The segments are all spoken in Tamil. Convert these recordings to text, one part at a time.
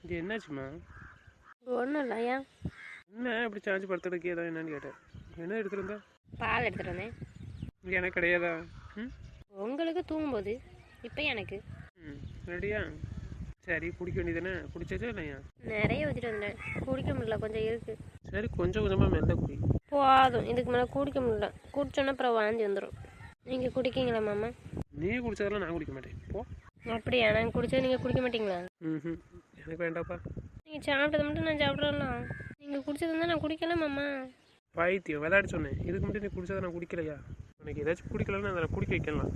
இது என்னாச்சுமா? ஒன்றும் இல்லை. ஏன் என்ன இப்படி சார்ஜ் படுத்துறதுக்கு ஏதோ என்னன்னு கேட்டேன். என்ன எடுத்துட்டு வந்தேன்? பால் எடுத்துகிட்டு வந்தேன். எனக்கு கிடையாதா? ம் உங்களுக்கு தூங்கும்போது இப்போ எனக்கு ம் ரெடியா? சரி குடிக்க வேண்டியதானே? குடிச்சாச்சா இல்லையா? நிறைய ஊற்றிட்டு வந்தேன். குடிக்க முடியல, கொஞ்சம் இருக்குது. சரி கொஞ்சம் கொஞ்சமாக மெல்ல குடி. போதும், இதுக்கு மேலே குடிக்க முடியல. குடிச்சோன்னா அப்புறம் வாந்தி வந்துடும். நீங்கள் குடிக்கீங்களா மாமா? நீ குடிச்சதெல்லாம் நான் குடிக்க மாட்டேன் போ. அப்படியா? நாங்கள் குடிச்சது நீங்கள் குடிக்க மாட்டீங்களா? ம் எனக்கு வேண்டாப்பா. நீங்கள் சாப்பிட்டது மட்டும் நான் சாப்பிட்றலாம். நீங்கள் குடிச்சது தான் நான் குடிக்கல மாமா. பைத்தியம் விளையாடி சொன்னேன். இதுக்கு மட்டும் நீ குடிச்சதை நான் குடிக்கலையா? உனக்கு ஏதாச்சும் குடிக்கலன்னு அதை குடிக்க வைக்கலாம்.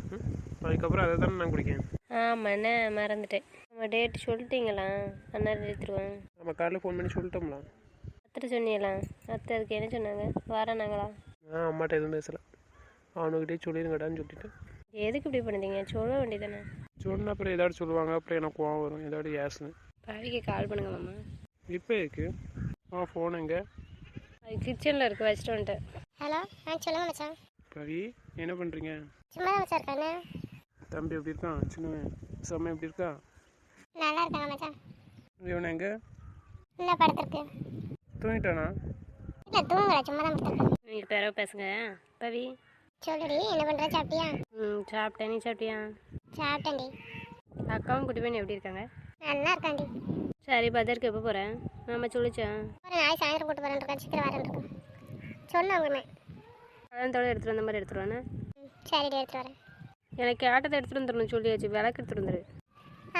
அதுக்கப்புறம் அதை தானே நான் குடிக்கேன். ஆமாண்ணே, மறந்துட்டேன். நம்ம டேட்டு சொல்லிட்டீங்களா? அண்ணன் எடுத்துருவேன். நம்ம காலையில் ஃபோன் பண்ணி சொல்லிட்டோம்ல. அத்தை சொன்னீங்களா? அத்தை அதுக்கு என்ன சொன்னாங்க? வரேனாங்களா? நான் அம்மாட்ட எதுவும் பேசலை. அவனுக்கிட்டே சொல்லிடுங்கடான்னு சொல்லிட்டேன். எதுக்கு இப்படி பண்ணுறீங்க? சொல்ல வேண்டியதானே. சொன்ன அப்புறம் ஏதாச்சும் சொல்லுவாங்க. அப்புறம் எனக்கு கோவம் வரும். ஏதாவது ஏசுன்னு. பாவிக்கு கால் பண்ணுங்க மாமா. இப்போ இருக்கு. ஃபோன் எங்கே? அது கிச்சனில் இருக்குது, வச்சுட்டு வந்துட்டேன். ஹலோ, சொல்லுங்க மச்சான். பவி என்ன பண்ணுறீங்க? சும்மா தான் மச்சான் இருக்கானே. தம்பி எப்படி இருக்கான்? சின்னவன் செம்ம எப்படி இருக்கா? நல்லா இருக்காங்க மச்சான். இவன் எங்கே? என்ன படுத்துருக்கு? தூங்கிட்டானா? இல்லை தூங்கலை, சும்மா தான் படுத்துருக்கேன். நீங்கள் பிறகு பேசுங்க. பவி சொல்லுடி, என்ன பண்ணுற? சாப்பிட்டியா? சாப்பிட்டேன். நீ சாப்பிட்டியா? சாப்பிட்டேன்டி. அக்காவும் குட்டி பையன் எப்படி இருக்காங்க? நல்லா இருக்காண்டி. சரி, பஜாருக்கு எப்போ போகிறேன்? மாமா சொல்லிச்சேன். ஒரு நாளைக்கு சாயந்தரம் கூட்டு வரேன் இருக்கேன், சீக்கிரம் வரேன் இருக்கேன். சொன்னேன் உங்களுமே. கல்யாணத்தோட எடுத்துகிட்டு வந்த மாதிரி எடுத்துருவானே. சரிடி, எடுத்துகிட்டு வரேன். எனக்கு கேட்டதை எடுத்துகிட்டு வந்துடணும் சொல்லியாச்சு. விளக்கு எடுத்துகிட்டு வந்துரு.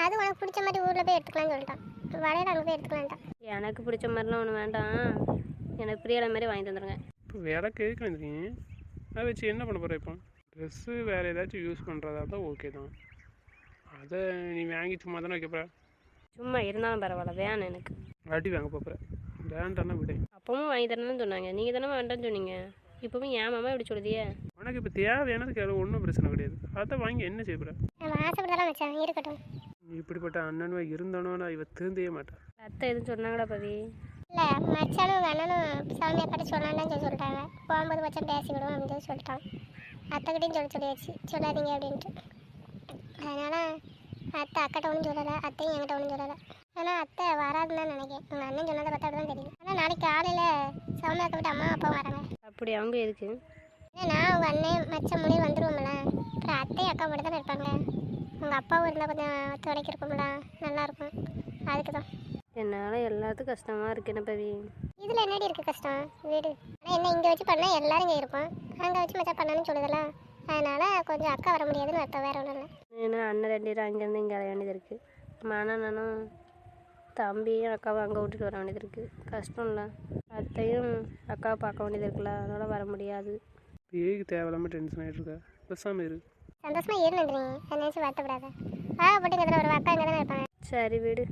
அது உனக்கு பிடிச்ச மாதிரி ஊரில் போய் எடுத்துக்கலாம்னு சொல்லிட்டான். வளையல் அங்கே போய் எடுத்துக்கலான்ட்டான். எனக்கு பிடிச்ச மாதிரிலாம் ஒன்றும் வேண்டாம். எனக்கு பிரியாத மாதிரி வாங்கி தந்துடுங்க. இப்போ விளக்கு எதுக்கு வந்துருக்கீங்க? அதை வச்சு என்ன பண்ண போகிற? இப்போ ட்ரெஸ்ஸு வேறு ஏதாச்சும் யூஸ் பண்ணுறதா இருந்தால் ஓகே தான். அதை நீ வாங்கி சும்மா தானே வைக்க போகிற? சும்மா இருந்தாலும் பரவாயில்ல, வேணும் எனக்கு. அடி வாங்க போகிற? வேண்டான்னா விடு. அப்பவும் வாங்கி தரணும்னு சொன்னாங்க. நீங்கள் தானே வேண்டாம்னு சொன்னீங்க. இப்போவும் ஏன் மாமா இப்படி சொல்லுதியே? உனக்கு இப்போ தேவையானதுக்கு யாரும் ஒன்றும் பிரச்சனை கிடையாது. அதை வாங்கி என்ன செய்ய போகிற? நம்ம ஆசைப்படலாம் மச்சான், இருக்கட்டும். இப்படிப்பட்ட அண்ணனுவா இருந்தானோன்னா இவ திருந்தவே மாட்டான். அத்தை எதுவும் சொன்னாங்களா பவி? இல்லை, மச்சானும் உங்கள் அண்ணனும் சாமியை கட்ட சொல்லலான்னு சொல்லிட்டாங்க. போகும்போது மச்சான் பேசிக்கிடுவோம் அப்படின்னு சொல்லிட்டான். அத்தைக்கிட்டையும் சொல்லியாச்சு, சொல்லாதீங்க அப்படின்ட்டு. அதனால் அத்தை அக்கிட்ட ஒன்றும் சொல்லலை, அத்தையும் என்கிட்ட ஒன்றும் சொல்லலை. ஆனால் அத்தை வராதுன்னு தான் நினைக்கிறேன். உங்கள் அண்ணன் சொன்னதை பார்த்தா தான் தெரியும். ஆனால் நாளைக்கு காலையில் சௌமியாக்க விட்டு அம்மா அப்பாவும் வராங்க. அப்படி அவங்க எதுக்கு? ஏன்னா உங்கள் அண்ணன் மச்ச மொழி வந்துடுவோம்ல. அப்புறம் அத்தையும் அக்கா மட்டும் தான் இருப்பாங்க. உங்கள் அப்பாவும் இருந்தால் கொஞ்சம் துடைக்க இருக்கும்ல, நல்லாயிருக்கும். அதுக்கு தான். என்னால் எல்லாத்துக்கும் கஷ்டமாக இருக்கு. என்ன பவி? இதில் என்னடி இருக்குது கஷ்டம்? வீடு ஆனால் என்ன இங்கே வச்சு பண்ணால் எல்லோரும் இங்கே இருப்போம். அங்கே வச்சு மச்சா பண்ணணும்னு சொல்லுதலாம். அதனால் கொஞ்சம் அக்கா வர முடியாதுன்னு அர்த்தம், வேறு ஒன்றும் இல்லை. ஏன்னா அண்ணன் 2 பேரும் அங்கேருந்து இங்கே வர வேண்டியது இருக்குது. ஆனால் நானும் தம்பியும் அக்காவும் அங்கே விட்டுட்டு வர வேண்டியது இருக்குது. கஷ்டம் இல்லை. அத்தையும் அக்காவை பார்க்க வேண்டியது இருக்குல்ல, அதனால் வர முடியாது. ஏக்கு தேவையில்லாமல் டென்ஷன் ஆகிட்டு இருக்கா? பேசாமல் இரு. சந்தோஷமாக இருந்துடுறீங்க, அதை நினச்சி வருத்தப்படாத. போட்டு இங்கே ஒரு அக்கா இங்கே தானே இருப்பாங்க. சரி வீடு.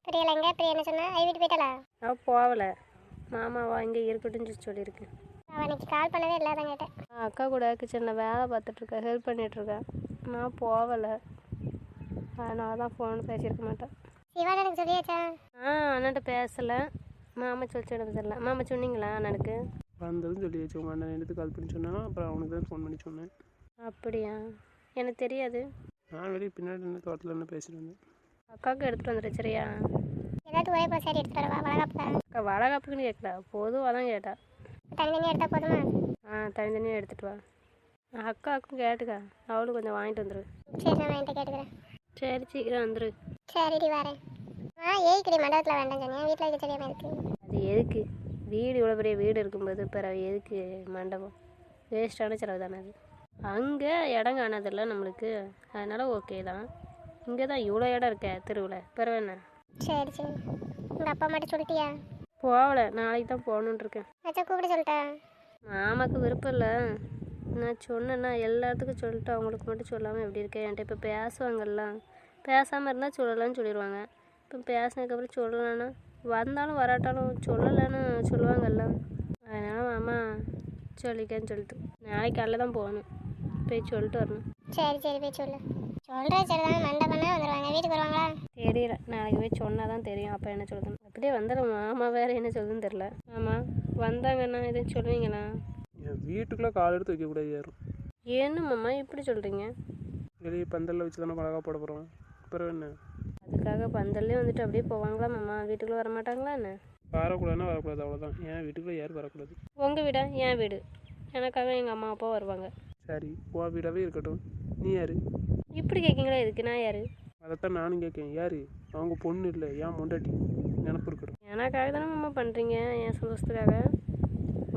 பிரியலை எங்கே? பிரியா என்ன சொன்னா? ஐ வீட்டு போயிட்டாளா? நான் போகலை. மாமாவா இங்கே இருக்கட்டும்னு சொல்லியிருக்கேன். அவன் அன்றைக்கி கால் பண்ணவே இல்லாதான் கேட்டேன். அக்கா கூட கிச்சனில் வேலை பார்த்துட்ருக்கேன், ஹெல்ப் பண்ணிகிட்ருக்கேன். நான் போகலை, அதனால தான் ஃபோன் பேசியிருக்க மாட்டேன். சிவான் எனக்கு சொல்லியாச்சா? அண்ணன்ட்ட பேசலை. மாமா சொல்லிச்சு எனக்கு தெரியல. மாமா சொன்னீங்களா அண்ணனுக்கு? வந்ததுன்னு சொல்லியாச்சு. உங்கள் அண்ணன் எடுத்து கால் பண்ணி சொன்னானா, அப்புறம் அவனுக்கு தான் ஃபோன் பண்ணி சொன்னேன். அப்படியா? எனக்கு தெரியாது. நான் வெளியே பின்னாடி என்ன தோட்டத்தில் என்ன பேசிட்டு வந்தேன். அக்காவுக்கு எடுத்துகிட்டு வந்துடு சரியா? ஏதாவது ஒரே போ சரி எடுத்துகிட்டு வரவா? வளகாப்பா அக்கா வளகாப்புக்குன்னு கேட்கல, பொதுவாக தான் கேட்டா. தனித்தனியாக எடுத்தால் போதுமா? தனித்தனியாக எடுத்துகிட்டு வா. அக்காவுக்கும் கேட்டுக்கா, அவளும் கொஞ்சம் வாங்கிட்டு வந்துடு. சரி, நான் என்கிட்ட கேட்டுக்கிறேன். சரி சீக்கிரம் வந்துடு. சரிடி வரேன். ஏய்க்கடி மண்டபத்தில் வேண்டாம் சொன்னேன், வீட்டில் வைக்க தெரியாமல் இருக்கு. அது எதுக்கு? வீடு இவ்வளோ பெரிய வீடு இருக்கும்போது பிறகு எதுக்கு மண்டபம்? வேஸ்ட்டான செலவு தானே அது. அங்கே இடம் காணாதில்ல நம்மளுக்கு, அதனால் ஓகே தான். இங்கே தான் இவ்வளோ இடம் இருக்க தெருவில், பிறகு என்ன? சரி சரி. உங்கள் அப்பா மட்டும் சொல்லிட்டியா? போகலை, நாளைக்கு தான் போகணுன்னு இருக்கேன். மச்சான் கூப்பிட சொல்லிட்டேன். மாமாவுக்கு விருப்பம் இல்லை. நான் சொன்னேன்னா எல்லாத்துக்கும் சொல்லிட்டு அவங்களுக்கு மட்டும் சொல்லாமல் எப்படி இருக்கேன்? என்கிட்ட இப்போ பேசுவாங்கல்ல, பேசாமல் இருந்தால் சொல்லலான்னு சொல்லிடுவாங்க. இப்போ பேசினதுக்கப்புறம் சொல்லலான்னா வந்தாலும் வராட்டாலும் சொல்லலைன்னு சொல்லுவாங்கல்ல. அதனால் மாமா சொல்லிக்கேன்னு சொல்லிட்டு நாளைக்கு காலையில் தான் போகணும், போய் சொல்லிட்டு வரணும். சரி சரி போய் சொல்லு. சொல்கிறேன் சரி தான். மண்டபம்னா வந்துடுவாங்க, வீட்டுக்கு வருவாங்களா? தெரியல, நாளைக்கு போய் சொன்னால் தான் தெரியும் அப்போ என்ன சொல்லுதுன்னு. அப்படியே வந்துடும். மாமா வேறு என்ன சொல்லுதுன்னு தெரில. ஆமாம் வந்தாங்கன்னா எதுவும் சொல்லுவீங்களா? என் வீட்டுக்குள்ளே கால் எடுத்து வைக்கக்கூடாது யாரும். என்ன மாமா இப்படி சொல்கிறீங்க? வெளியே பந்தலில் வச்சு தானே பழகா போட போகிறோம். அப்புறம் என்ன? அதுக்காக பந்தல்லே வந்துட்டு அப்படியே போவாங்களா மாமா? வீட்டுக்குள்ளே வர மாட்டாங்களா என்ன? வரக்கூடாதுன்னா வரக்கூடாது, அவ்வளோதான். ஏன் வீட்டுக்குள்ளே யாரும் வரக்கூடாது. உங்கள் வீடா? என் வீடு. எனக்காக எங்கள் அம்மா அப்பா வருவாங்க. சரி, உன் வீடாகவே இருக்கட்டும். நீ யார்? இப்படி கேட்கீங்களா? இதுக்கு நான் யார்? அதைத்தான் நானும் கேட்கேன். யார்? அவங்க பொண்ணு இல்லை, ஏன் முண்டாட்டி. நினப்பு இருக்கட்டும். எனக்காக தானே மாமா பண்ணுறீங்க, என் சந்தோஷத்துக்காக.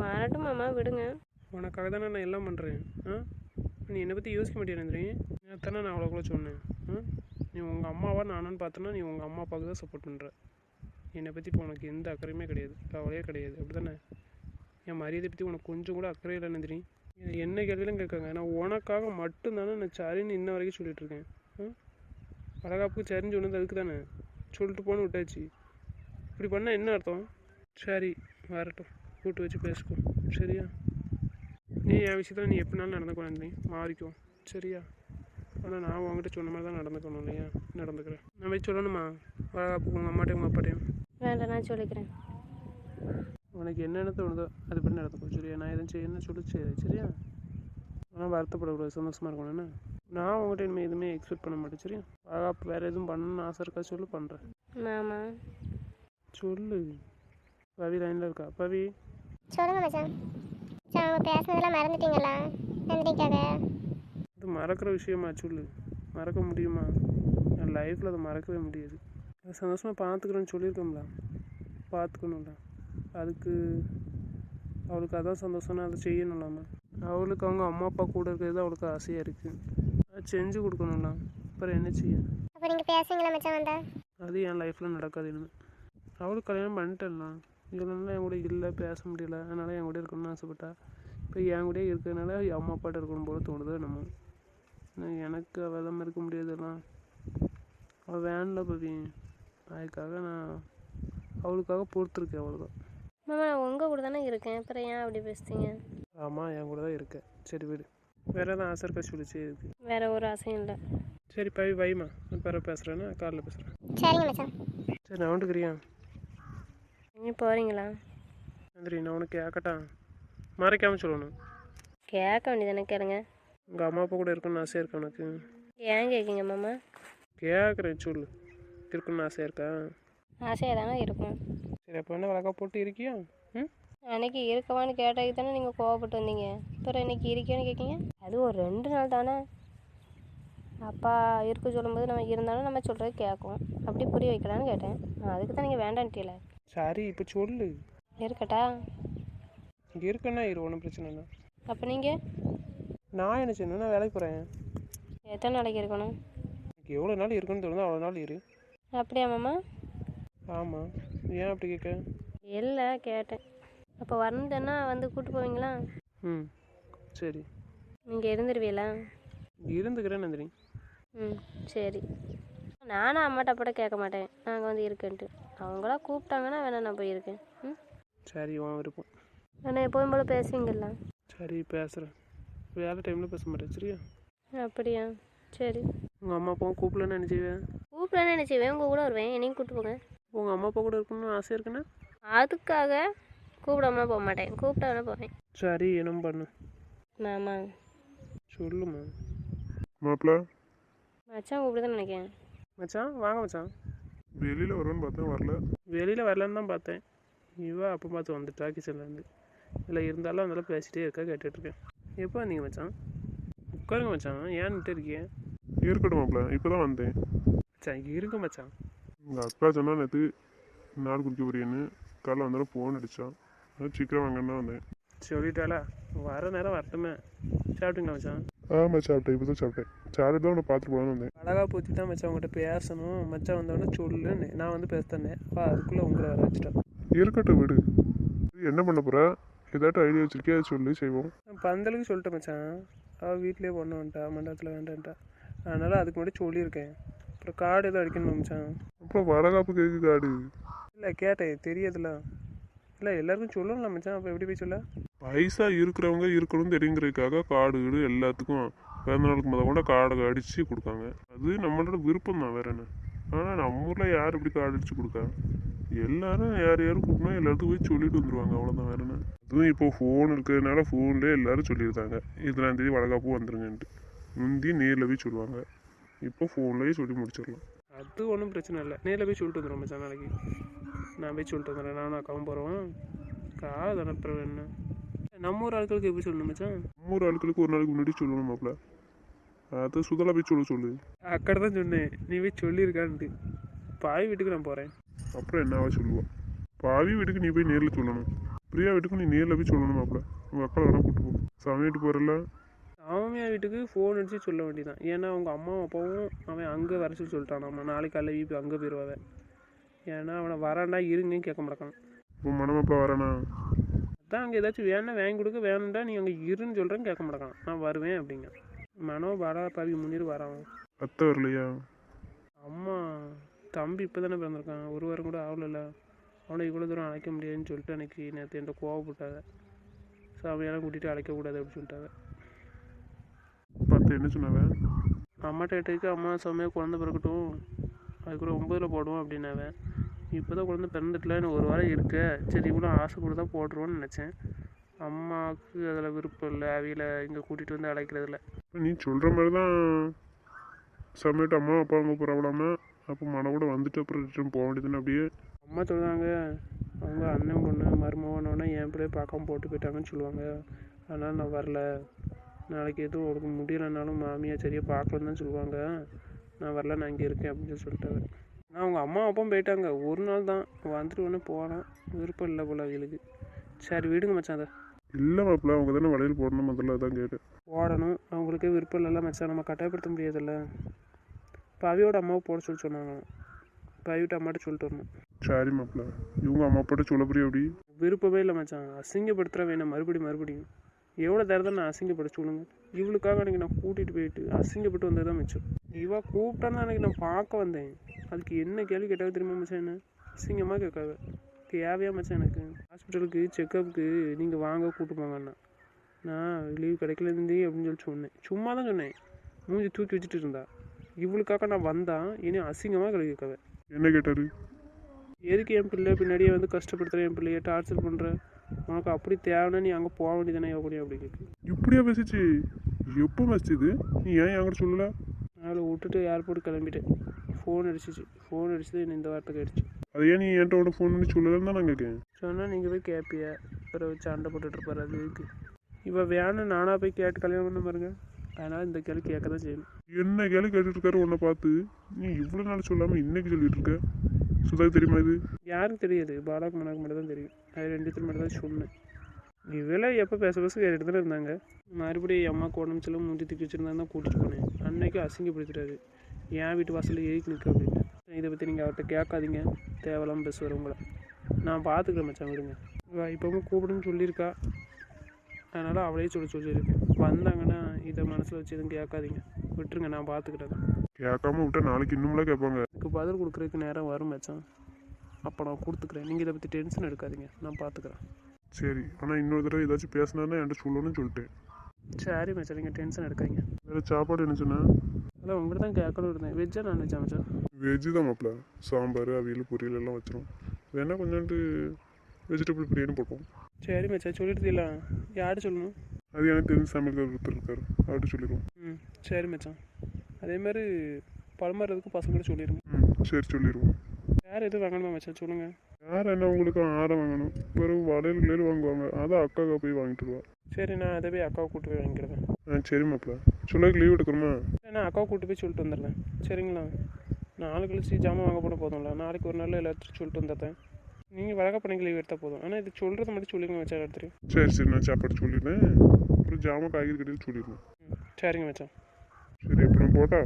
வரட்டும் மாமா, விடுங்க. உனக்காக தானே நான் எல்லாம் பண்ணுறேன். நீ என்னை பற்றி யோசிக்க மாட்டேன் நந்தினி. தானே நான் அவ்வளோக்குள்ள சொன்னேன். நீ உங்கள் அம்மாவா நானான்னு பார்த்தோன்னா நீ உங்கள் அம்மா அப்பாவுக்கு தான் சப்போர்ட் பண்ணுற. என்னை பற்றி இப்போ உனக்கு எந்த அக்கறையுமே கிடையாது, கவலையே கிடையாது. அப்படி தானே? என் மரியாதை பற்றி உனக்கு கொஞ்சம் கூட அக்கறை இல்லை நந்தினி. என்ன கேள்வியிலும் கேட்காங்க. நான் உனக்காக மட்டும்தானே நான் சரின்னு இன்ன வரைக்கும் சொல்லிகிட்ருக்கேன். வளகாப்புக்கு சரின்னு சொன்னது அதுக்கு தானே. சொல்லிட்டு போன்னு விட்டாச்சு. இப்படி பண்ணால் என்ன அர்த்தம்? சரி, வரட்டும், கூட்டு வச்சு பேசிக்கோ. சரியா? நீ என் விஷயத்தில் நீ எப்படினாலும் நடந்துக்கணும் நந்தினி, மாறிக்கோ. சரியா? ஆனால் நான் உங்ககிட்ட சொன்ன மாதிரி தான் நடந்துக்கணும் இல்லையா? நடந்துக்கிறேன். நான் போய் சொல்லணுமா வளகாப்புக்கு உங்கள் அம்மாட்டையும் உங்கள் அப்பாட்டையும்? வேண்டாம், நான் சொல்லிக்கிறேன். உனக்கு என்னென்ன தோணுதோ அது பண்ணி நடந்துக்கும். சரியா? நான் எதுவும் செய்யணும்னு சொல்லி சரியா? ஆனால் வருத்தப்படக்கூடாது, சந்தோஷமாக இருக்கணும். என்ன, நான் உங்கள்கிட்ட இனிமேல் எதுவுமே எக்ஸ்பெக்ட் பண்ண மாட்டேன். சரியா? வளகாப்பு வேறு எதுவும் பண்ணணும்னு ஆசை இருக்கா சொல்லு, பண்ணுறேன். மாமா சொல்லு. பவி லைனில் இருக்கா? பவி, சொல்லுங்க மச்சான். மச்சான் அவங்க பேசுனதெல்லாம் மறந்துட்டீங்களா நந்தினிக்காக? இது மறக்கிற விஷயமா? சொல்லு. மறக்க முடியுமா? என் லைஃப்பில் அதை மறக்கவே முடியாது. அதை சந்தோஷமாக பார்த்துக்கிறேன்னு சொல்லியிருக்கோம்ல, பார்த்துக்கணும்ல. அதுக்கு அவளுக்கு அதான் சந்தோஷம்னா அதை செய்யணும்லாமா? அவளுக்கு அவங்க அம்மா அப்பா கூட இருக்கிறது அவளுக்கு ஆசையாக இருக்குது. அதை செஞ்சு கொடுக்கணும்ல. அப்புறம் என்ன செய்ய? அப்போ நீங்கள் பேசுவீங்களா மச்சான் வந்தா? அது என் லைஃப்பில் நடக்காது இனிமேல். அவளுக்கு கல்யாணம் பண்ணிட்டேன்லாம். இவனால என் கூட இல்லை, பேச முடியல. அதனால் என் கூட இருக்கணும்னு ஆசைப்பட்டா. இப்போ என் கூட இருக்கிறதுனால அம்மா அப்பாட்ட இருக்கணும் போல தோணுதோ நம்ம. எனக்கு அவெல்லாம் இருக்க முடியாதுலாம். அவள் வேனில் பவி. அதுக்காக நான் அவளுக்காக பொறுத்துருக்கேன், அவ்வளோதான். மாமா நான் உங்கள் கூட தானே இருக்கேன், அப்புறம் ஏன் அப்படி பேசுறீங்க? ஆமாம், என் கூட தான் இருக்கேன். சரி விடு. வேறு எதாவது ஆசை இருக்கா சொல்லிச்சு இருக்கு. வேற ஒரு ஆசையும் இல்லை. சரி பவி, வைமா. நான் பிறகு பேசுகிறேன்னா காலைல பேசுகிறேன். சரிங்க மச்சான். சரி, நான் வந்துக்கிறியா? நீ போகிறீங்களா? நந்திரி, நான் உனக்கு கேட்கட்டா? மறைக்காமல் சொல்லணும். கேட்க வேண்டியதானே, கேளுங்க. உங்கள் அம்மா அப்பா கூட இருக்கணும்னு ஆசையாக இருக்கா உனக்கு? ஏன் கேட்குங்க மாமா? கேட்குறேன், சொல்லு. இருக்கணும்னு ஆசையாக இருக்கா? ஆசையாக தானே இருக்கும். சரி, அப்போ என்ன வழக்கா போட்டு இருக்கியா? அன்னைக்கு இருக்கவான்னு கேட்டதுக்கு தானே நீங்கள் கோவப்பட்டு வந்தீங்க. அப்புறம் இன்னைக்கு இருக்கியான்னு கேட்கீங்க. அது ஒரு 2 நாள் தானே. அப்பா இருக்க சொல்லும்போது நம்ம இருந்தாலும் நம்ம சொல்கிறது கேட்கும். அப்படி புரிய வைக்கலான்னு கேட்டேன். அதுக்கு தான் நீங்கள் வேண்டான்ட்டீல. சரி, இப்போ சொல்லு. இருக்கட்டா? இங்கே இருக்குன்னா இரு, ஒன்றும் பிரச்சனை இல்லை. அப்போ நீங்கள் நான் என்ன செய்யணும்? நான் வேலைக்கு போகிறேன். எத்தனை நாளைக்கு இருக்கணும்? எனக்கு எவ்வளோ நாள் இருக்குன்னு தோணுதோ அவ்வளோ நாள் இரு. அப்படியா மாமா? ஆமாம், ஏன் அப்படி கேட்க? இல்லை, கேட்டேன். அப்போ வரணுன்னா வந்து கூப்பிட்டு போவீங்களா? ம், சரி. நீங்கள் இருந்துருவீங்களா? இருந்துக்கிறேன் நந்தினி. ம், சரி. நானும் அம்மாட்ட அப்பாட்ட கேட்க மாட்டேன் நாங்கள் வந்து இருக்கேன்ட்டு. அவங்களா கூப்பிட்டாங்கன்னா வேணா நான் போயிருக்கேன். சரி, உன் விருப்பம். ஆனால் எப்போதும் போல் பேசுவீங்களா? சரி, பேசுகிறேன். வேலை டைமில் பேச மாட்டேன். சரியா? அப்படியா? சரி. உங்கள் அம்மா அப்பாவும் கூப்பிடலன்னு என்ன செய்வேன்? கூப்பிடலான்னு என்ன செய்வேன்? உங்கள் கூட வருவேன், என்னையும் கூப்பிட்டு போங்க. உங்கள் அம்மா அப்பா கூட இருக்கணும்னு ஆசையாக இருக்குன்னா? அதுக்காக கூப்பிடாம போக மாட்டேன், கூப்பிட்டாவே போவேன். சரி, என்ன பண்ணு? மாமா சொல்லுமா. மாப்பிள்ள மச்சான் கூப்பிடுதான் நினைக்கிறேன். மச்சான், வாங்க மச்சான். வெளியில் வருவேன்னு பார்த்தேன், வரல. வெளியில் வரலன்னு தான் பார்த்தேன். இவ அப்போ பார்த்து வந்துட்டா கிச்சன்லேருந்து. இல்லை இருந்தாலும் அதெல்லாம் பேசிகிட்டே இருக்கா, கேட்டுட்ருக்கேன். எப்போ வந்தீங்க மச்சான்? உட்காருங்க மச்சான், ஏன்னுட்டு இருக்கீங்க? இருக்கட்டும் மாப்பிள்ள, இப்போ தான் வந்தேன். மச்சான் இங்கே இருங்க மச்சான். உங்கள் அக்கா சொன்னால் நேற்று நாடு குடிக்க போறியன்னு காலைல வந்தாலும் ஃபோன் அடித்தான். அதான் சீக்கிரம் வாங்கன்னு தான் வந்தேன். சொல்லிட்டாளா? வர நேரம் வரட்டுமே. சாப்பிட்டீங்களா மச்சான்? ஆமாம், சாப்பிட்டேன். இப்போ தான் சாப்பிட்டேன். சாப்பிட்டு தான் உன்னை பார்த்துட்டு போகலான்னு வந்தேன். அழகா பூச்சி தான் மச்சான் உங்கள்கிட்ட பேசணும். மச்சான் வந்தோடனே சொல்லுன்னு நான் வந்து பேசுத்தேனே. அதுக்குள்ளே உங்களை வர வச்சுட்டேன். இருக்கட்டும் விடு. என்ன பண்ண போகிற? ஏதாட்டும் ஐடியா வச்சிருக்கே, அதை சொல்லி செய்வோம். பந்தலுக்கு சொல்லிட்டேன் மச்சான். அவள் வீட்டிலே பொண்ணு வந்துட்டா, மண்டபத்தில் வேண்டான்ட்டா. அதனால் அதுக்கு முன்னாடி சொல்லியிருக்கேன். அப்புறம் கார்டு எதுவும் அடிக்கணுமா மச்சான்? அப்புறம் வளகாப்பு கேக்கு கார்டு இல்லை கேட்டேன், தெரியாதுல்ல. இல்லை எல்லாருக்கும் சொல்லணும்ல மச்சான். அப்போ எப்படி போய் சொல்ல? பைசா இருக்கிறவங்க இருக்கணும்னு தெரியுங்கிறதுக்காக கார்டு கீடு எல்லாத்துக்கும் பிறந்த நாளுக்கு கூட கார்டை அடித்து கொடுக்காங்க. அது நம்மளோட விருப்பம் தான், வேற என்ன. ஆனால் நம்ம ஊரில் யார் இப்படி கார்டு அடித்து கொடுக்கா? எல்லாரும் யார் யாரும் கூப்பிடணும், எல்லாத்துக்கும் போய் சொல்லிட்டு வந்துடுவாங்க, அவ்வளோதான், வேற என்ன. அதுவும் இப்போ ஃபோன் இருக்கிறதுனால ஃபோன்லேயே எல்லாரும் சொல்லியிருந்தாங்க 2ஆம் தேதி வளகாப்பு வந்துருங்கன்ட்டு. முந்தி நேரில் போய் சொல்லுவாங்க, இப்போ ஃபோன்லேயே சொல்லி முடிச்சிடலாம். அது ஒன்றும் பிரச்சனை இல்லை, நேரில் போய் சொல்லிட்டு வந்துடுறோம் மச்சான். நாளைக்கு நான் போய் சொல்லிட்டு வந்துடுறேன், நானும் அக்காவும் போகிறோம். காது அனுப்புறேன். என்ன நம்ம ஊர் ஆட்களுக்கு எப்படி சொல்லணும் மச்சான்? நம்ம ஒரு ஆட்களுக்கு ஒரு நாளைக்கு முன்னாடி சொல்லணும் மாப்பிள்ள. அதை சுதலா போய் சொல்லு. அக்கடை தான் சொன்னேன், நீ போய் சொல்லியிருக்கான்ட்டு. பாய் வீட்டுக்கு நான் போகிறேன். அப்புறம் என்னவா சொல்லுவாள்? பாவி வீட்டுக்கு நீ போய் நேரில் சொல்லணும். பிரியா வீட்டுக்கு நீ நேரில் போய் சொல்லணும் மாப்பிள்ள. உங்கள் அக்காவை வேணா கூப்பிட்டு போ. சாமி வீட்டு போகிறல சாமியா வீட்டுக்கு ஃபோன் அடித்து சொல்ல வேண்டியதான். ஏன்னா அவங்க அம்மாவும் அப்பாவும் அவன் அங்கே வர சொல்லி சொல்லிட்டான். நம்ம நாளைக்கு காலைல வீட்டு அங்கே போயிடுவான். ஏன்னா அவனை வராண்டா இருங்கன்னு கேட்க மாட்டான். இப்போ மணமாப்பிள்ள வரானா? அதான் அங்கே ஏதாச்சும் வேணா வாங்கி கொடுக்க, வேணும்டா நீ அங்கே இருன்னு சொல்கிறேன்னு கேட்க மாட்டான். நான் வருவேன் அப்படிங்க. மனோ பாடா பாவி முன்னிரு வரான். அத்தை வரலையா? அம்மா தம்பி இப்போ தானே பிறந்திருக்கான், ஒரு வாரம் கூட ஆகலைல்ல. அவனை இவ்வளோ தூரம் அழைக்க முடியாதுன்னு சொல்லிட்டு அன்றைக்கி நேற்று என்கிட்ட கோவப்பட்டாங்க. சாமியெல்லாம் கூட்டிகிட்டு அழைக்கக்கூடாது அப்படின்னு சொல்லிட்டாங்க. பார்த்து என்ன சொன்னாவன்? அம்மாட்ட கேட்டதுக்கு அம்மா சாமியாக குழந்தை பிறக்கட்டும், அதுக்குள்ள 9ல் போடுவோம் அப்படின்னாவன். இப்போ தான் குழந்தை பிறந்துட்டுல, இன்னும் ஒரு வாரம் இருக்க, சரி இவ்வளோ ஆசை கூட தான் போட்டுருவோன்னு நினச்சேன். அம்மாவுக்கு அதில் விருப்பம் இல்லை, அவையில் இங்கே கூட்டிகிட்டு வந்து அழைக்கிறதில்ல. இப்போ நீ சொல்கிற மாதிரி தான் சமையட்டு அம்மா அப்பா அங்கே போகிறாங்களாம. அப்போ மன கூட வந்துட்டு அப்புறம் ரிட்டர்ன் போக வேண்டியதுன்னு அப்படியே. அம்மா சொல்கிறாங்க, அவங்க அண்ணன் பொண்ணு மருமகனோடனே என் பிள்ளைய பார்க்காம போட்டு போயிட்டாங்கன்னு சொல்லுவாங்க. அதனால் நான் வரல. நாளைக்கு எதுவும் உனக்கு முடியலைனாலும் மாமியார் சரியாக பார்க்கலன்னு தான் சொல்லுவாங்க. நான் வரல, நான் இங்கே இருக்கேன் அப்படின்னு சொல்லிட்டாங்க. நான் அவங்க அம்மா அப்பாவும் போயிட்டாங்க, ஒரு நாள் தான் வந்துட்டு ஒன்று போகலாம். விருப்பம் இல்லை போல அவங்களுக்கு. சரி விடுங்க மச்சான். அதை இல்லை மாப்பிள்ள, அவங்க தானே வளையல் போடணும், முதல்ல அதான் கேட்டேன். போடணும், அவங்களுக்கே விருப்பம் இல்லைல்ல மச்சான், நம்ம கட்டாயப்படுத்த முடியாதுல்ல. பவியோட அம்மாவை போட சொல்லி சொன்னாங்க. பவியோட அம்மாட்ட சொல்லிட்டு வரணும். சரி மாப்பிள்ள, இவங்க அம்மா அப்பாட்ட சொல்ல புரியும் அப்படி? விருப்பமே இல்லை மச்சான், அசிங்கப்படுத்துகிற வேணாம். மறுபடியும் எவ்வளோ நேரம் தான் நான் அசிங்கப்பட சொல்லுங்க. இவளுக்காக அன்றைக்கி நான் கூட்டிகிட்டு போயிட்டு அசிங்கப்பட்டு வந்தது தான் மிச்சம். இவள் கூப்பிட்டான்னு அன்றைக்கி நான் பார்க்க வந்தேன். அதுக்கு என்ன கேள்வி கேட்டாவே தெரியுமா மச்சான்? என்ன அசிங்கமாக கேட்காவ. தேவையா மச்சான்? எனக்கு ஹாஸ்பிட்டலுக்கு செக்கப்புக்கு நீங்கள் வாங்க கூப்பிட்டு போங்கண்ணா. நான் லீவ் கிடைக்கலேருந்தே அப்படின்னு சொல்லி சொன்னேன். சும்மா தான் சொன்னேன். மூஞ்சி தூக்கி வச்சுட்டு இருந்தா. இவளுக்காக நான் வந்தான், இனி அசிங்கமாக கேள்வி கேட்காவ. என்ன கேட்டார்? எதுக்கு என் பிள்ளை பின்னாடியே வந்து கஷ்டப்படுத்துகிறேன், என் பிள்ளைய டார்ச்சர் பண்ணுறேன், உனக்கு அப்படி தேவைன்னா நீ அங்கே போக வேண்டியதானே யோகடியும் அப்படி கேட்கு. இப்படியா பேசிச்சு? எப்போ மஸ்து? நீ ஏன் என்கிட்ட சொல்லலை? அவளை விட்டுட்டு ஏர்போர்ட் கிளம்பிட்டேன். ஃபோன் அடிச்சது என்ன இந்த வார்த்தை ஆயிடுச்சு. அது ஏன் நீ என்கிட்ட உடனே ஃபோன் பண்ணி சொல்லலைன்னு தான் நான் கேட்கேன். சொன்னால் நீங்கள் போய் கேட்பிய, பிறகு வச்சு சண்டை போட்டுட்ருப்பாரு. அது இருக்கு இவள் வேணும் நானாக போய் கேட்டு கல்யாணம் பண்ண பாருங்க. அதனால் இந்த கேள்வி கேட்க தான் செய்யணும். என்ன கேள்வி கேட்டுட்டு இருக்காரு உன்னை பார்த்து? நீ இவ்வளோ நாள் சொல்லாமல் இன்னைக்கு சொல்லிட்டு இருக்க. சுதாக்கு தெரியுமா இது? யாருக்கு தெரியாது, பாலாக்கு மனாக்கு மட்டும் தான் தெரியும். அது 2 பேர் மட்டும் தான் சொன்னேன். இவெல்லாம் எப்போ பேச கேட்டுட்டு தானே இருந்தாங்க. மறுபடியும் அம்மாவுக்கு உடம்பு செல்ல மூஞ்சி தூக்கி வச்சுருந்தாங்க தான் கூட்டிகிட்டு போனேன். அன்னைக்கு அசிங்கப்படுத்திட்டாரு, என் வீட்டு வாசலில் ஏறி நிற்க அப்படின்ட்டு. இதை பற்றி நீங்கள் அவர்கிட்ட கேட்காதீங்க, தேவையில்லாமல் பேசுவார் உங்களை. நான் பார்த்துக்கிறேன் மச்சான், விடுங்க. இப்போவும் கூப்பிடுன்னு சொல்லியிருக்கா, அதனால் அவளையே சொல்லியிருக்கேன். வந்தாங்கன்னா இதை மனசில் வச்சு எதுவும் கேட்காதீங்க, விட்டுருங்க, நான் பார்த்துக்கிட்டேன். கேட்காம விட்டா நாளைக்கு இன்னும்லாம் கேட்பாங்க. இதுக்கு பதில் கொடுக்குறதுக்கு நேரம் வரும் மச்சான், அப்போ நான் கொடுத்துக்கிறேன். நீங்கள் இதை பற்றி டென்ஷன் எடுக்காதீங்க, நான் பார்த்துக்கிறேன். சரி, ஆனால் இன்னொரு தடவை ஏதாச்சும் பேசினாருன்னா என்கிட்ட சொல்லணும்னு சொல்லிட்டேன். சரி மச்சான், நீங்கள் டென்ஷன் எடுக்காதீங்க. வேறு சாப்பாடு என்ன சொன்னா? அதான் உங்கள்கிட்ட தான் கேட்கணும் இருந்தேன். வெஜ்ஜா நான்வெஜ்ஜா மச்சான்? வெஜ்ஜு தான் மாப்பிள்ள. சாம்பார் அவியல் பொரியல் எல்லாம் வச்சிரும். வேணா கொஞ்சோண்டு வெஜிடபிள் பிரியாணி போட்டோம். சரி மச்சான், சொல்லிட்டு இல்லை யார்கிட்ட சொல்லணும்? அது எனக்கு தெரிஞ்ச சமையல்கார் ஒருத்தர் இருக்காரு, அவர்கிட்ட சொல்லிடுவோம். சரி மச்சான், அதேமாதிரி பழமாறதுக்கும் பசங்கள்கிட்ட சொல்லிடுங்க. சரி சொல்லிடுவோம். வேறு எதுவும் வாங்கணுமா மச்சான் சொல்லுங்கள். யார் என்ன உங்களுக்கு ஆரம் வாங்கணும், பிறகு வளையல் வாங்குவாங்க, அதான் அக்காவுக்கு போய் வாங்கிட்டு வருவா. சரி, நான் அதை போய் அக்காவை கூட்டு போய் வாங்கிக்கிறேன். சரி மாப்பிள்ள, சொல்லக்கு லீவ் எடுக்கணுமா? நான் அக்காவை கூட்டு போய் சொல்லிட்டு வந்துடுறேன். சரிங்களா? நாளை கழிச்சு ஜாமான் வாங்க போட போதும்ல, நாளைக்கு ஒரு நாள் எல்லாத்தையும் சொல்லிட்டு வந்துட்டேன். நீங்கள் வழக்க பண்ணிக்க லீவ் எடுத்தால் போதும். ஆனால் இது சொல்கிறத மட்டும் சொல்லிங்க மச்சான் எடுத்துரு. சரி, நான் சாப்பாடு சொல்லிடுறேன். அப்புறம் ஜாமான் காய்கறி கட்டிட்டு சொல்லிடுறேன். சரிங்க மச்சான். சரி, அப்புறம் போட்டா?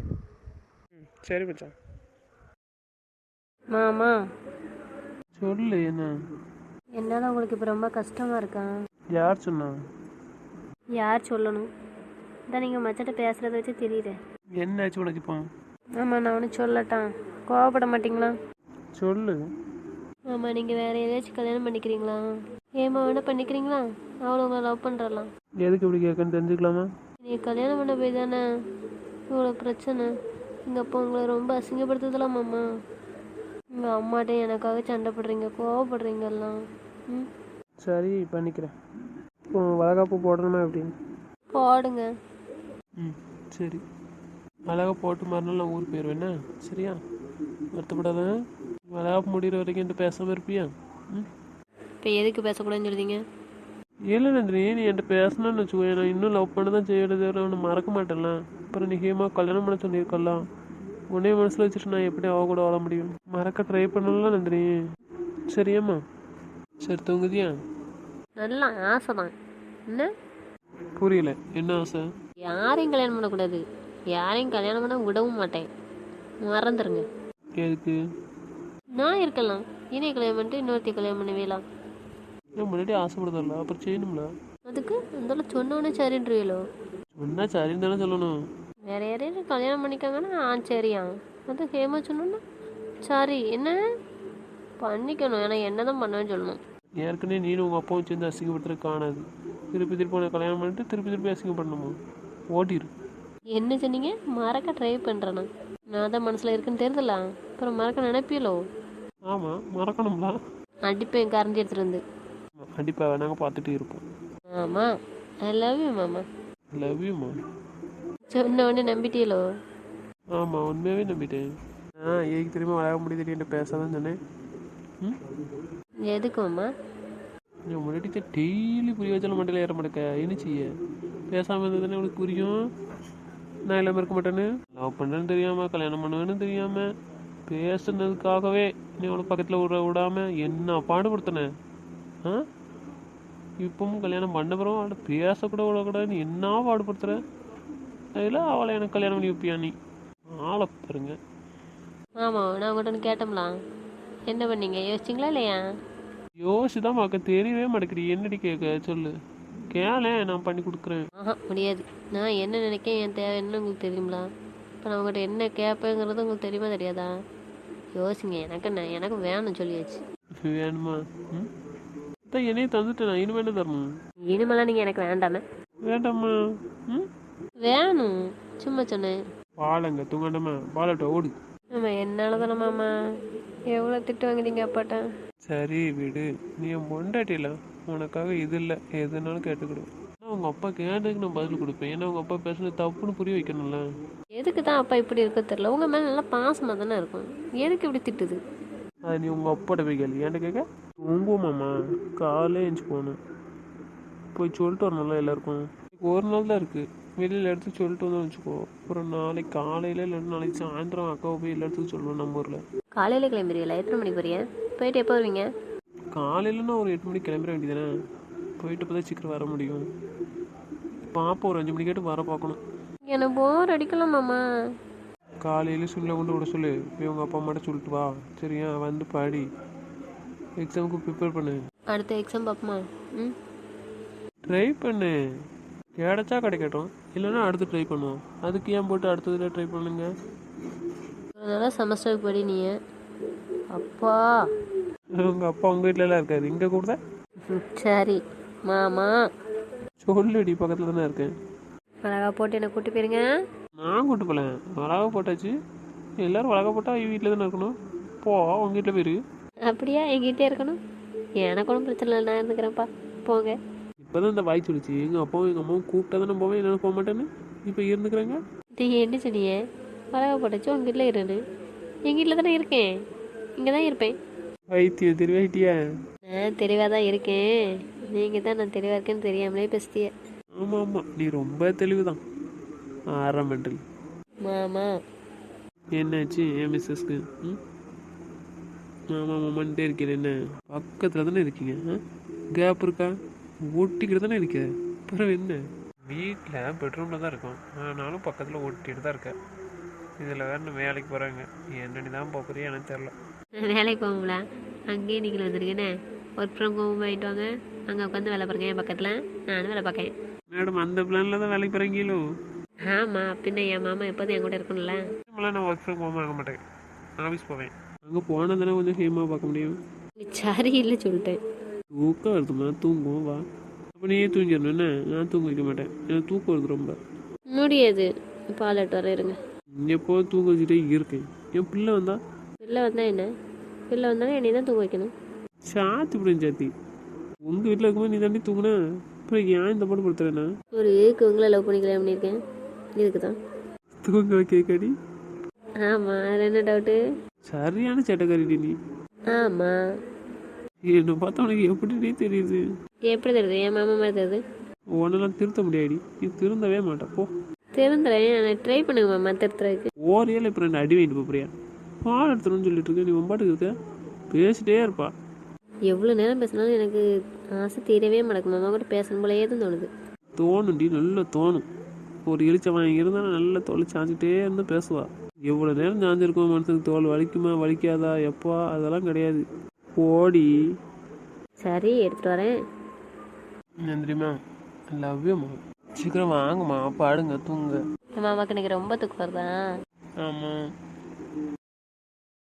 சரி மச்சான். மாமா சொல்லு. என்ன என்னால் உங்களுக்கு இப்போ ரொம்ப கஷ்டமாக இருக்கா? யார் சொன்னா? யார் சொல்லணும்? இதான் நீங்கள் மச்சட்ட பேசுகிறத வச்சு தெரியுது. என்ன ஆச்சு உனக்கு இப்போ? ஆமாம், நான் ஒன்று சொல்லட்டான், கோவப்பட மாட்டிங்களா? சொல்லு. ஆமாம், நீங்கள் வேறு ஏதாச்சும் கல்யாணம் பண்ணிக்கிறீங்களா? ஏமா வேணால் பண்ணிக்கிறீங்களா? அவளை உங்களை லவ் பண்ணுறலாம். எதுக்கு இப்படி கேட்கன்னு தெரிஞ்சுக்கலாமா? நீங்கள் கல்யாணம் பண்ண போய் தானே இவ்வளோ பிரச்சனை. எங்கள் அப்பா உங்களை ரொம்ப அசிங்கப்படுத்துதலாம் மாமா. உங்கள் அம்மாட்டே எனக்காக சண்டை போடுறீங்க, கோவப்படுறீங்கல்லாம். சரி, பண்ணிக்கிறேன். இப்போ வளகாப்பு போடணுமா எப்படின்னு? போடுங்க. சரி, அழகாக போட்டு மறுநாள் நான் ஊருக்கு போயிடுவேண்ணே. சரியா? வருத்தப்படாத. விளையாப்பு முடிகிற வரைக்கும் என்கிட்ட பேசாமல் இருப்பியா? ம். இப்போ எதுக்கு பேசக்கூடாதுன்னு சொல்லுதீங்க? இல்லை நந்தினி, நீ என்கிட்ட பேசணும்னு வச்சுக்கோ, நான் இன்னும் லவ் பண்ண தான் செய்யறது, அவனை மறக்க மாட்டேன்ல. அப்புறம் நீ ஹேமா கல்யாணம் பண்ண சொல்லியிருக்கலாம். உன்னே மனசில் வச்சுட்டு நான் எப்படி அவ கூட வாழ முடியும்? மறக்க ட்ரை பண்ணலாம் நந்தினி. சரியாம்மா? சரி, தூங்குதியா? நல்லா ஆசை தான். என்ன? புரியல, என்ன ஆசை? யாரையும் கல்யாணம் பண்ணக்கூடாது, யாரையும் கல்யாணம் பண்ண விடவும் மாட்டேன், மறந்துடுங்க. எதுக்கு? நான் இருக்கலாம், இனிய கல்யாணம் பண்ணிட்டு இன்னொருத்தி கல்யாணம் பண்ணுவீலாம். நான் முன்னாடி ஆசைப்படுதல்ல, அப்புறம் செய்யணும்ல. அதுக்கு அந்த சொன்னோன்னே சரின்றீங்களோ? சொன்னா சரின்னு தானே சொல்லணும். வேற யாரையும் கல்யாணம் பண்ணிக்காங்கன்னா சரியா? அது ஹேமா சொன்னோன்னா சரி, என்ன பண்ணிக்கணும், ஏன்னா என்ன தான் பண்ணுவேன்னு சொல்லணும். ஏற்கனவே நீனும் உங்கள் அப்பாவும் சேர்ந்து அசிங்கப்படுத்துறது காணாது. திருப்பி திருப்பி உன்னை கல்யாணம் பண்ணிட்டு திருப்பி அசிங்கப்படணுமா? ஓட்டிரு. என்ன சொன்னீங்க? மறக்க ட்ரை பண்ணுறேண்ணா. நான் தான் மனசில் இருக்குன்னு தெரியுதுல்ல, அப்புறம் மறக்க நினைப்பீங்களோ? ஆமாம், மறக்கணும்ல. அடிப்பேன் கரைஞ்சி எடுத்துகிட்டு வந்து. கண்டிப்பாக நாங்கள் பார்த்துட்டு இருப்போம். ஆமாம், ஐ லவ் யூ மாமா. லவ் யூமா? சொன்ன உடனே நம்பிட்டீங்களோ? ஆமாம், உண்மையாகவே நம்பிட்டேன். ஏக்கு திரும்ப விளையாட முடியுது, என்கிட்ட பேசாதான் சொன்னேன். ம். எதுக்கு மாமா? நான் முன்னாடி டெய்லி புரிய வச்சாலும் மண்டையில் ஏற மாட்டேக்க. என்ன செய்ய? பேசாமல் இருந்தது தானே உனக்கு புரியும். நான் இல்லாமல் இருக்க மாட்டேன்னு. லவ் பண்ணுறேன்னு தெரியாமல், கல்யாணம் பண்ணுவேன்னு தெரியாமல், பேசுனதுக்காகவே நீ அவனை பக்கத்தில் விடாமல் என்ன பாடுபடுத்தினேன். ஆ, இப்பவும் கல்யாணம் பண்ண பிறகு அவளை பேசக்கூட விடக்கூடாதுன்னு என்ன பாடுபடுத்துகிற. அதில் அவளை எனக்கு கல்யாணம் பண்ணி வைப்பியா நீ? ஆளை பாருங்க. ஆமாம், நான் உங்கள்கிட்ட ஒன்று கேட்டோம்லாம், என்ன பண்ணீங்க? யோசிச்சிங்களா இல்லையா? யோசிச்சுதான் பார்க்க தெரியவே மாட்டேங்கிறீ. என்னடி கேட்க சொல்லு, கேளேன், நான் பண்ணி கொடுக்குறேன். ஆஹா, முடியாது. நான் என்ன நினைக்கேன், என் தேவை என்ன உங்களுக்கு தெரியுங்களா? இப்போ நான் உங்கள்கிட்ட என்ன கேட்பேங்கிறது உங்களுக்கு தெரியுமா தெரியாதா? யோசிங்க. எனக்கு வேணும் சொல்லியாச்சு. வேணுமா? ம். தான் என்னையும் தந்துட்டு நான் இனிமே என்ன தரணும்? இனிமேலாம் நீங்கள் எனக்கு வேண்டாமே. வேண்டாம்மா. ம். வேணும், சும்மா சொன்னேன். பாலங்க தூங்கண்டாமா? பாலட்ட ஓடு. ஆமாம், என்னால் தானே மாமா. எவ்வளோ திட்டு வாங்குறீங்க அப்பாட்ட. சரி விடு, நீ என் பொண்டாட்டில, உனக்காக இது இல்லை எதுனாலும் கேட்டுக்கிடும். ஆனால் உங்கள் அப்பா கேட்டதுக்கு நான் பதில் கொடுப்பேன். ஏன்னா உங்கள் அப்பா பேசுனது தப்புன்னு புரிய வைக்கணும்ல. எதுக்கு தான் அப்பா இப்படி இருக்க தெரில. உங்கள் மேலே நல்லா பாசமாக தானே இருக்கும், எதுக்கு இப்படி திட்டுது? அது நீ உங்கள் அப்பாட்ட போய் கேள்வி ஏன்ட்ட கேட்க. தூங்குவோமாம்மா, காலையில் எழுந்துச்சி போகணும், போய் சொல்லிட்டு வரணும்ல எல்லாருக்கும். ஒரு நாள் தான் இருக்குது, வெளியில் எடுத்து சொல்லிட்டு வந்தோம்னு வச்சுக்கோ. அப்புறம் நாளைக்கு காலையில் இல்லைன்னா நாளைக்கு சாயந்தரம் அக்காவை போய் எல்லா இடத்துக்கும் சொல்லணும் நம்ம ஊரில். காலையில் கிளம்பிடுவீங்களா? எத்தனை மணிக்கு போறீங்க? போயிட்டு எப்போ வருவீங்க? காலையிலன்னா ஒரு 8 மணிக்கு கிளம்பிட வேண்டியதானே. போயிட்டு இப்போ தான் சீக்கிரம் வர முடியும். பாப்பா ஒரு 5 மணிக்காட்டு வர பார்க்கணும். எனக்கு போர் அடிக்கலாமாம்மா. காலையில் சொல்ல கொண்டு விட சொல்லு, போய் உங்கள் அப்பா அம்மாட்ட சொல்லிட்டு வா. சரியா? வந்து பாடி எக்ஸாமுக்கு ப்ரிப்பேர் பண்ணு. அடுத்த எக்ஸாம் பார்ப்போமா? ம். ட்ரை பண்ணு, கிடைச்சா கிடைக்கட்டும், இல்லைன்னா அடுத்து ட்ரை பண்ணுவோம். அதுக்கு ஏன் போட்டு அடுத்ததில் ட்ரை பண்ணுங்க. அதனால செமஸ்டருக்கு படி நீ. அப்பா. உங்கள் அப்பா உங்கள் வீட்டிலலாம் இருக்காது, இங்கே கூட. சரி மாமா. சொல்லுடி, பக்கத்தில் தானே இருக்கேன். அழகா போட்டு என்னை கூட்டி போயிருங்க. நான் கூட்டு போகல, வளக போட்டாச்சு. எல்லோரும் வளக போட்டால் வீட்டில் தானே இருக்கணும். போ, உங்கள் வீட்டில் போயிரு. அப்படியா? எங்கிட்டே இருக்கணும்? எனக்கு ஒன்றும் பிரச்சனை இல்லை, நான் இருந்துக்கிறேன்ப்பா, போங்க. இப்போ தான் இந்த வாய் சொல்லிச்சு, எங்கள் அப்பாவும் எங்கள் அம்மாவும் கூப்பிட்டா தானே போவேன், என்னென்னு போக மாட்டேன்னு. இப்போ இருந்துக்கிறேங்க. நீங்கள் என்ன சொன்னீங்க? அழகா போட்டாச்சு உங்கள் வீட்டில் இருன்னு. எங்கள் வீட்டில் தானே இருக்கேன், இங்கே தான் இருப்பேன். வைத்தியம் தெரிவாயிட்டியா? நான் தெளிவாக தான் இருக்கேன், நீங்கள் தான் நான் தெளிவாக இருக்கேன்னு தெரியாமலே பேசிட்டிய. ஆமாம் ஆமாம், நீ ரொம்ப தெளிவு தான். மெண்டல். மாமா. என்னாச்சு என் மிஸ்ஸஸ்க்கு? ம். ஆமாம் மாமான்ட்டே இருக்கிறேன். என்ன பக்கத்தில் தானே இருக்கீங்க? கேப் இருக்கா? ஓட்டிக்கிட்டு தானே இருக்க. அப்புறம் என்ன, வீட்டில் பெட்ரூமில் தான் இருக்கோம், ஆனாலும் பக்கத்தில் ஓட்டிகிட்டு தான் இருக்கேன். இதில் வேறு வேலைக்கு போகிறாங்க, என்னடி தான் போகிறியா எனக்கு தெரில. வேலைக்கு போகுங்களா? அங்கேயே நீங்கள் வந்துருங்கண்ணே. ஒர்க் ஃப்ரம் ஹோம் வாங்கிட்டு வாங்க, அங்கே உட்காந்து வேலை பாருங்க. என் பக்கத்தில் நானும் வேலை பார்க்கேன். மேடம், அந்த பிளானில் தான் வேலைக்கு போகிறீங்களோ? ஆமாம், பின்ன என் மாமா எப்போதும் என் கூட இருக்கணும்ல. நம்மளாம் நான் ஒர்க் ஃப்ரம் ஹோம் ஆக மாட்டேன், ஆஃபீஸ் போவேன். அங்கே போனால் தானே கொஞ்சம் ஹேமாக பார்க்க முடியும். சரி இல்லை சொல்லிட்டேன். தூக்கம் வருதுமா, தூங்குவோம் வா. அப்போ நீயே தூங்கிடணும். என்ன, நான் தூங்க வைக்க மாட்டேன், எனக்கு தூக்கம் வருது ரொம்ப. முடியாது, பால் எட்டு வர இருங்க. எப்போ தூங்க வச்சுட்டே இருக்கேன். என் பிள்ளை வந்தா? பிள்ளை வந்தால் என்ன? பிள்ளை வந்தாலும் என்னை தான் தூங்க வைக்கணும். சாத்தி விடுங்க சாத்தி. உங்கள் வீட்டில் இருக்கும்போது நீ தாண்டி தூங்குனா, அப்புறம் ஏன் இந்த பாடு படுத்துறேன்னா? ஒரு ஏக்கு உங்களை லவ் பண்ணி கல்யாணம் பண்ணியிருக்கேன், இதுக்கு தான். தூங்க வைக்கடி. ஆமாம், அதில் என்ன டவுட்டு? சரியான சேட்டைக்காரிடி நீ. ஆமாம். என்னை பார்த்தா உனக்கு எப்படி தெரியுது? எப்படி தெரியுது? என் மாமா மாதிரி தெரியுது. உன்னெல்லாம் திருத்த முடியாடி, நீ திருந்தவே மாட்டேன் போ. திருந்துறேன், நான் ட்ரை பண்ணுங்க மாமா திருத்துறதுக்கு. ஓரியால் இப்போ ரெண்டு அடி வாங்கிட்டு போறியா? பால் எடுத்துருன்னு சொல்லிட்டு இருக்க, நீ உன்பாட்டுக்கு இருக்க, பேசிட்டே இருப்பா. எவ்வளோ நேரம் பேசினாலும் எனக்கு ஆசை தீரவே மாட்டேங்குது. மாமா கூட பேசணும் போலயே தான் தோணுது. தோணுண்டி, நல்லா தோணும். ஒரு எலிச்ச வாங்கி இருந்தால் நல்லா தோல் சாஞ்சிட்டே இருந்து பேசுவா. எவ்வளோ நேரம் சாஞ்சிருக்கோம், மனுஷனுக்கு தோல் வலிக்குமா வலிக்காதா எப்பா, அதெல்லாம் கிடையாது. ஓடி சரி, எடுத்துகிட்டு வரேன். நன்றிம்மா, லவ் யூ மா. சீக்கிரம் வாங்கம்மா, பாடுங்க, தூங்க. மாமாக்கு எனக்கு ரொம்ப தூக்கம் வருதா? ஆமாம்.